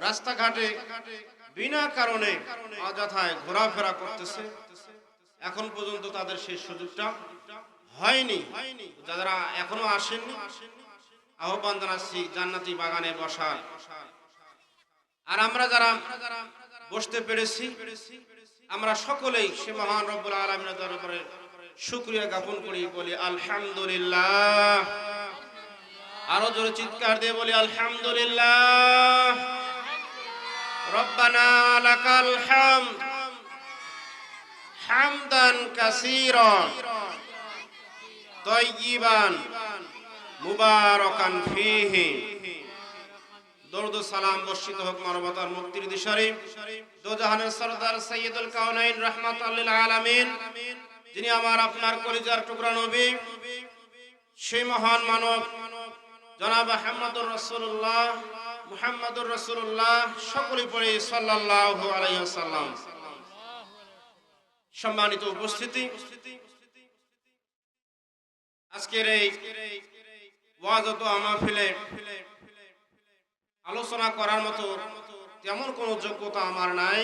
রাস্তাঘাটে বিনা কারণে অযথায় ঘোরাফেরা করতেছে, এখন পর্যন্ত তাদের সেই সুযোগটা হয়নি। যারা এখনো আসেননি, আহ্বান জানাচ্ছি জান্নাতি বাগানে বসার। আর আমরা যারা বসতে পেরেছি, আমরা সকলেই সে মহান রব্বুল আলামিনের দরবারে শুকরিয়া জ্ঞাপন করি, বলি আলহামদুলিল্লাহ। আরো জোরে চিৎকার দিয়ে বলি আলহামদুলিল্লাহ। রব্বানা লাকাল হামদ হামদান কাসীরান তাইয়িবান মুবারাকান ফীহি। দরুদ ও সালাম বর্ষিত হোক মানবতার মুক্তির দিশারি দো জাহানের সরদার সৈয়দুল কাউনাইন রাহমাতাল লিল আলামিন, যিনি আমার আপনার কলিজার টুকরা নবী, সেই মহান মানব জনাব মুহাম্মাদুর রাসূলুল্লাহ। সকলেই পড়ি সাল্লাল্লাহু আলাইহি ওয়াসাল্লাম। সম্মানিত উপস্থিতি, আজকের এই ওয়াজ ও মাহফিলে আলোচনা করার মতো তেমন কোনো যোগ্যতা আমার নাই।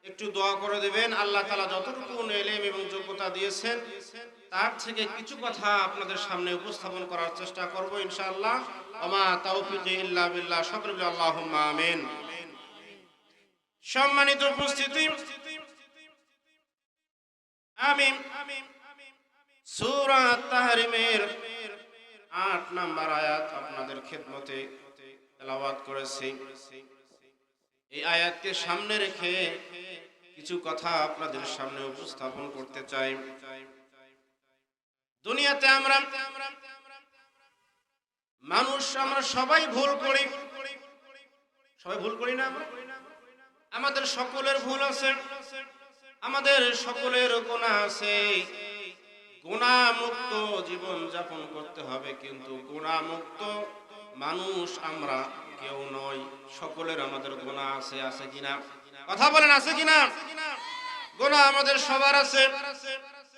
একটু দোয়া করে দেবেন, আল্লাহ তাআলা যতটুকু ইলম এবং যোগ্যতা দিয়েছেন তার থেকে কিছু কথা আপনাদের সামনে উপস্থাপন করার চেষ্টা করব ইনশাআল্লাহ। ওমা তাওফীকি ইল্লা বিল্লাহ। সকলে বলি আল্লাহুম্মা আমিন। সম্মানিত উপস্থিতি, আমি সূরা তাহরিমের ৮ নম্বর আয়াত আপনাদের খিদমতে তেলাওয়াত করেছি। এই আয়াতকে সামনে রেখে কিছু কথা আপনাদের সামনে উপস্থাপন করতে চাই। দুনিয়াতে আমরা মানুষ, আমরা সবাই ভুল করি। সবাই ভুল করি না? আমাদের সকলের ভুল আছে, আমাদের সকলের গুনাহ আছে। গুনাহমুক্ত জীবন যাপন করতে হবে, কিন্তু গুনাহমুক্ত মানুষ আমরা কেউ নই। সকলের আমাদের গুনাহ আছে, আছে কিনা? কথা বলেন, আছে কিনা? গুনাহ আমাদের সবার আছে।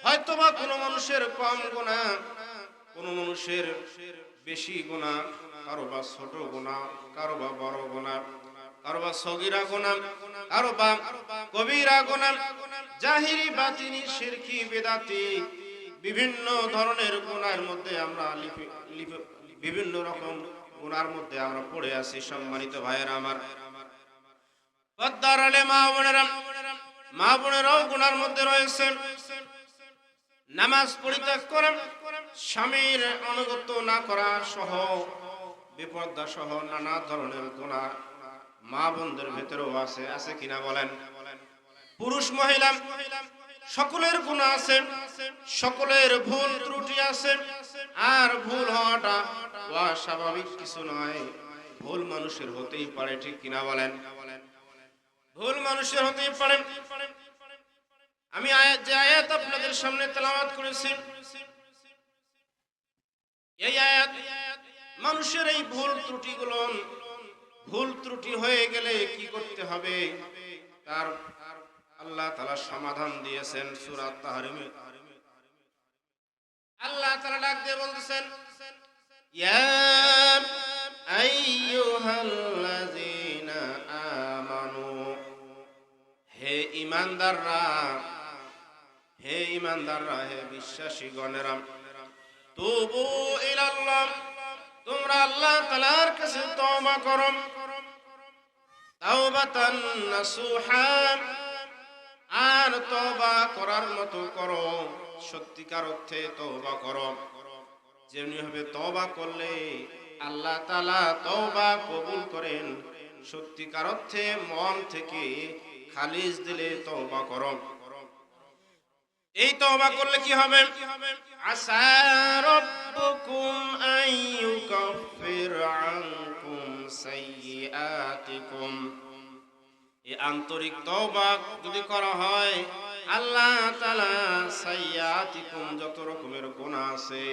হয়তোবা কোনো মানুষের কম গুনাহ, কোনো মানুষের বেশি গুনাহ, কারো বা ছোট গুনাহ, কারো বা বড় গুনাহ, কারো বা সগীরা গুনাহ, কারো বা কবিরা গুনাহ, জাহিরি বাতিনি শিরকি বেদাতি বিভিন্ন ধরনের গুনাহের মধ্যে আমরা বিভিন্ন রকম গুনার মধ্যে আমরা পড়ে আছি। সম্মানিত ভাইয়েরা আমার, পর্দার আলে মা বোনেরাও গুনার মধ্যে রয়েছেন। নামাজ পরিত্যাগ করে স্বামীর অনুগত না করা সহ, বিপর্দা সহ নানা ধরনের গুনাহ মা বোনদের ভেতরেও আছে, আছে কিনা বলেন? পুরুষ মহিলা সকলের গুনাহ আছে, সকলের ভুল ত্রুটি আছে। আর ভুল হওয়াটা অস্বাভাবিক কিছু নয়, ভুল মানুষের হতেই পারে, ঠিক কিনা বলেন? ভুল মানুষের হতেই পারে। আমি যে আয়াত আপনাদের সামনে তেলাওয়াত করেছি, এই আয়াত মানুষের এই ভুল ত্রুটিগুলো, ভুল ত্রুটি হয়ে গেলে কি করতে হবে তার আল্লাহ তাআলা সমাধান দিয়েছেন সূরা তাহরিমে। আল্লাহ তাআলা ডাক দিয়ে বলতেছেন, ইয়া আইয়ুহাল্লাযীনা আমানু, হে ঈমানদাররা, হে ঈমানদাররা, হে বিশ্বাসীগণেরা, তুবু ইলাল্লাহ, তোমরা আল্লাহ তাআলার কাছে তওবা করো, তাওবাতান নাসুহা, আর তওবা করার মতো করো, সত্যিকার অর্থে তওবা করো। যেমনি ভাবে তওবা করলে আল্লাহ তাআলা তওবা কবুল করেন, সত্যিকার অর্থে মন থেকে খালিস দিলে তওবা করো। এই তওবা করলে কি হবে? আসা রাব্বুকুম আইয়ুকাফির আনকুম সাইয়্যাতিকুম। এই আন্তরিক তওবা যদি করা হয়, আল্লাহ তাআলা সাইয়্যাতিকুম, যত রকমের গুনাহ আছে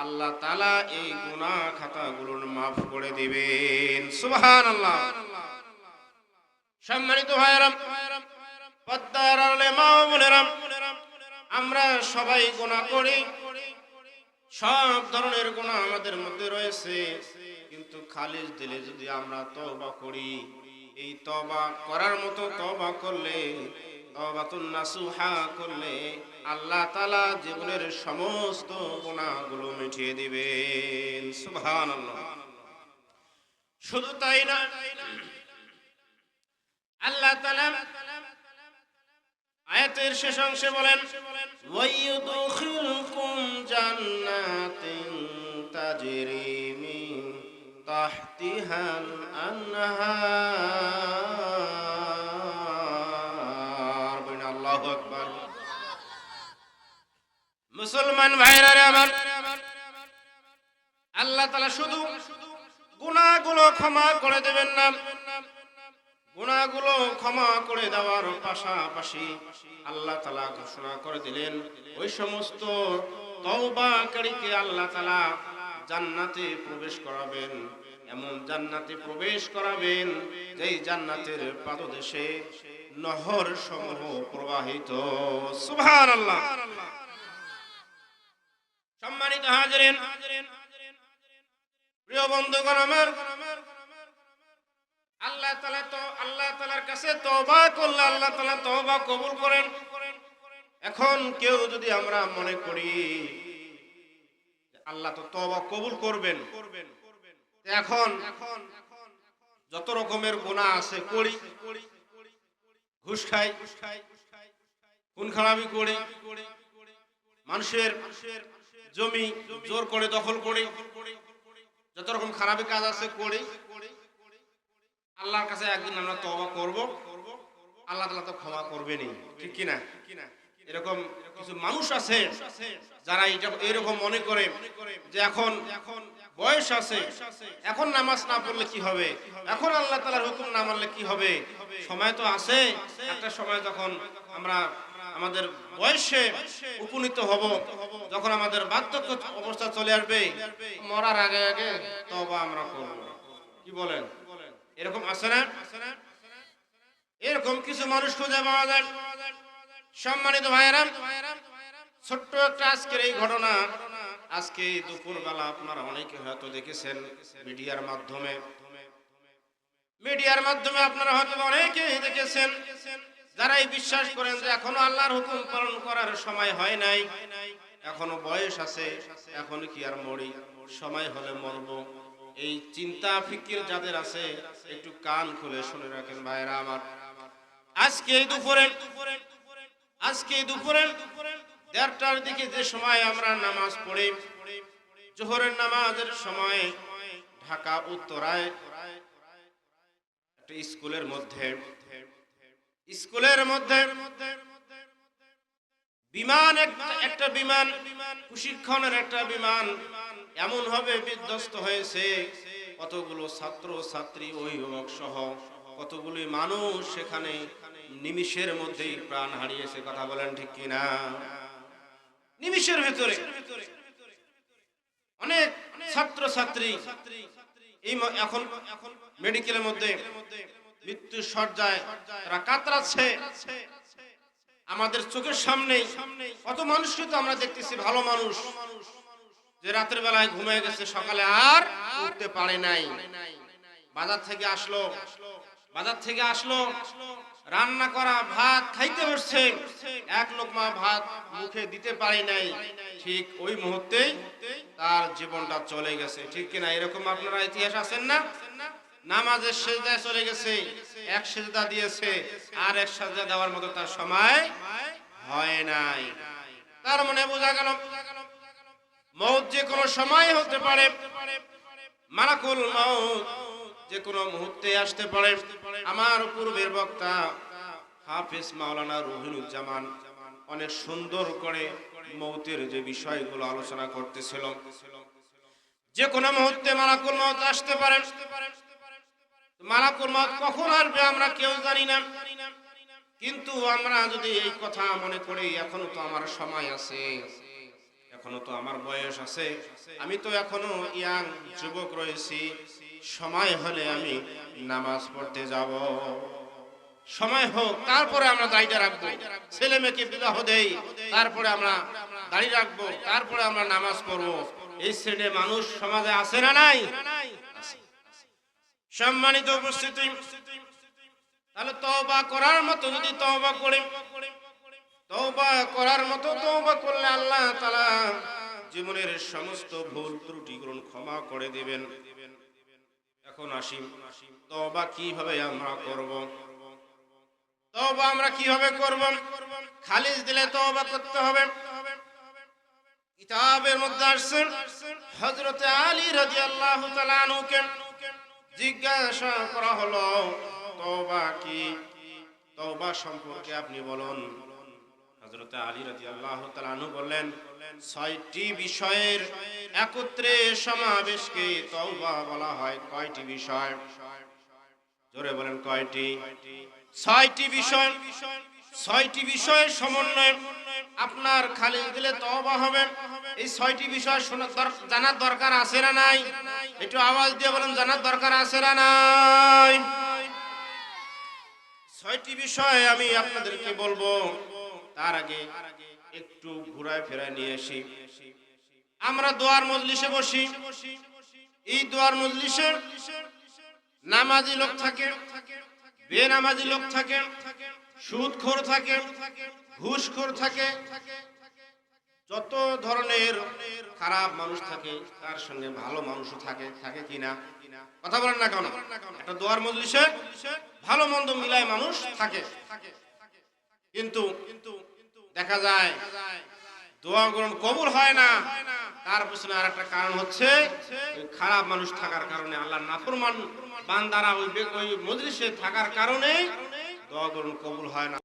আল্লাহ তাআলা এই গুনাহ খাতাগুলো মাফ করে দিবেন। সুবহানাল্লাহ। সম্মানিত ভাইরা, পর্দার আড়ালে মা ও বোনেরা, আমরা সবাই গুনাহ করি, সব ধরনের গুনাহ আমাদের মধ্যে রয়েছে, কিন্তু কিন্তু খালিস দিলে যদি আমরা তওবা করি, এই তওবা করার মতো তওবা করলে, তওবাতুন নাসুহা করলে আল্লাহ তাআলা জীবনের সমস্ত গুনাহগুলো মিটিয়ে দিবেন। সুবহানাল্লাহ। শুধু তাই না, আল্লাহ তাআলা আয়াতের শেষ অংশে বলেন, ওয়ায়ুদখিলকুম জান্নাতিন তাজরি মিন তাহতিহাল আনহার। বলেন আল্লাহু আকবার। মুসলমান ভাইরা রে আমার, আল্লাহ তাআলা শুধু গুনাহগুলো ক্ষমা করে দেবেন না, গুনাহগুলো ক্ষমা করে দেওয়ার পাশাপাশি আল্লাহ তাআলা ঘোষণা করে দিলেন, ওই সমস্ত তওবাকারীকে আল্লাহ তাআলা জান্নাতে প্রবেশ করাবেন। এমন জান্নাতে প্রবেশ করাবেন যেই জান্নাতের পাদদেশে নহর সমূহ প্রবাহিত। সুবহানাল্লাহ। সম্মানিত হাজিরিন, প্রিয় বন্ধুগণ আমার, আল্লাহ তাআলার কাছে তওবা করলে আল্লাহ তাআলা তওবা কবুল করেন। এখন কেউ যদি আমরা মনে করি আল্লাহ তো তওবা কবুল করবেন, এখন যত রকমের গুনাহ আছে করি, ঘুষ খাই, খুন খারাপি করি, মানুষের জমি জোর করে দখল করি, যত রকম খারাপি কাজ আছে করি, আল্লাহর কাছে একদিন আমরা তওবা করব, আল্লাহ তাআলা তো ক্ষমা করবেনই, ঠিক কি না? এরকম কিছু মানুষ আছে যারা এরকম মনে করে যে এখন বয়স আছে, এখন নামাজ না পড়লে কি হবে, এখন আল্লাহ তাআলার হুকুম না মানলে কি হবে, সময় তো আছে, একটা সময় যখন আমরা আমাদের বয়সে উপনীত হব, যখন আমাদের বার্ধক্য অবস্থা চলে আসবে, মরার আগে আগে তওবা আমরা করব। কি বলেন? এরকম আছে না? এরকম কিছু মানুষ খুঁজে পাওয়া যায়। সম্মানিত ভাইয়েরা, ছোট্ট একটা আজকের এই ঘটনা, আজকে দুপুর বেলা আপনারা অনেকে হয়তো দেখেছেন মিডিয়ার মাধ্যমে আপনারা হয়তো অনেকে দেখেছেন, যারা এই বিশ্বাস করেন যে এখনো আল্লাহর হুকুম পালন করার সময় হয় নাই, এখনো বয়স আছে, এখনো কি আর মরি, সময় হলে মরব। এই চিন্তা ফিকির যাদের আছে একটু কান খুলে শুনে রাখেন ভাইরা আমার। আজকে দুপুরে 1:30টার দিকে যে সময় আমরা নামাজ পড়ি, জোহরের নামাজের সময় ঢাকা উত্তরায় একটা স্কুলের মধ্যে একটা বিমান প্রশিক্ষণের একটা বিমান এমন ভাবে বিধ্বস্ত হয়েছে, কতগুলো ছাত্র ছাত্রী অভিভাবক সহ কতগুলো মানুষ সেখানে নিমিষের মধ্যেই প্রাণ হারিয়েছে। কথা বলেন ঠিক কিনা? নিমিষের ভিতরে অনেক ছাত্র ছাত্রী এই এখন মেডিকেলের মধ্যে মৃত্যুর শয্যায় তারা কাতরাচ্ছে। আমাদের চোখের সামনে কত মানুষকে তো আমরা দেখতেছি, ভালো মানুষ যে রাতের বেলায় ঘুমিয়ে গেছে, সকালে আর উঠতে পারে নাই, বাজার থেকে আসলো রান্না করা ভাত খাইতে বসছে, এক লোকমা ভাত মুখে দিতে পারে নাই, ঠিক ওই মুহূর্তেই তার জীবনটা চলে গেছে। ঠিক কিনা? এরকম আপনারা ইতিহাস আছেন না? নামাজের সেজদায় চলে গেছে, এক সেজদা দিয়েছে, আর এক সেজদা দেওয়ার মতো তার সময় হয় নাই। তার মানে বোঝা গেল মওত যে কোনো সময় হতে পারে, মালাকুল মওত যে কোনো মুহূর্তে আসতে পারে। আমার পূর্বের বক্তা হাফেজ মাওলানা রুহুলুজ্জামান অনেক সুন্দর করে মওতের যে বিষয়গুলো আলোচনা করতেছিল। যে কোনো মুহূর্তে মালাকুল মওত আসতে পারে। মালাকুল মওত কখন আসবে আমরা কেউ জানি না, কিন্তু আমরা যদি এই কথা মনে করি এখনো তো আমার সময় আছে, এখনো তো আমার বয়স আছে, আমি তো এখনো ইয়াং যুবক রয়েছি, সময় হলে আমি নামাজ পড়তে যাব, সময় হোক তারপরে আমরা দাড়িটা রাখবো, ছেলে মেয়েকে বিবাহ দেই তারপরে আমরা দাড়ি রাখবো, তারপরে আমরা নামাজ পড়বো। এই শ্রেণীর মানুষ সমাজে আছে না নাই? সম্মানিত উপস্থিতি, তাহলে তওবা করার মতো যদি তওবা করি, তওবা করার মতো তওবা করলে আল্লাহ তাআলা জীবনের সমস্ত ভুল ত্রুটিগুলো ক্ষমা করে দিবেন। এখন আসি তওবা কিভাবে আমরা করব। তওবা আমরা কিভাবে করব? খালিস দিলে তওবা করতে হবে। কিতাবের মধ্যে আসছে হযরত আলী রাদিয়াল্লাহু তাআলা আনহুকে জিজ্ঞাসা করা হলো, তওবা কি? তওবা সম্পর্কে আপনি বলুন। হযরত আলী রাদিয়াল্লাহু তাআলা আনহু বললেন, ৬টি বিষয়ের একত্রে সমাবেশকে তওবা বলা হয়। কয়টি বিষয়? জোরে বলেন কয়টি? ৬টি বিষয়। ৬টি বিষয়ের সমন্বয়ে আপনার খালিস দিলে তওবা হবে। এই ৬টি বিষয় জানার দরকার আছে না নাই? একটু আওয়াজ দিয়ে বলেন, জানার দরকার আছে না নাই? ৬টি বিষয় আমি আপনাদেরকে বলবো। তার আগে একটু ঘুরায় ফেরায় নিয়ে আসি। আমরা দোয়ার মজলিসে বসি। এই দোয়ার মজলিসে নামাজি লোক থাকে, বেনামাজি লোক থাকে, সুদখোর থাকে, ঘুষখোর থাকে, যত ধরনের খারাপ মানুষ থাকে তার সঙ্গে ভালো মানুষও থাকে। থাকে কিনা? কথা বলেন না কেন? একটা দোয়ার মজলিসে ভালো মন্দ মিলায় মানুষ থাকে। কিন্তু দেখা যায় দোয়া গ্রহণ কবুল হয় না। তার পিছনে আর একটা কারণ হচ্ছে খারাপ মানুষ থাকার কারণে, আল্লাহর নাফরমান বান্দারা ওই মজলিসে থাকার কারণে দোয়া গ্রহণ কবুল হয় না।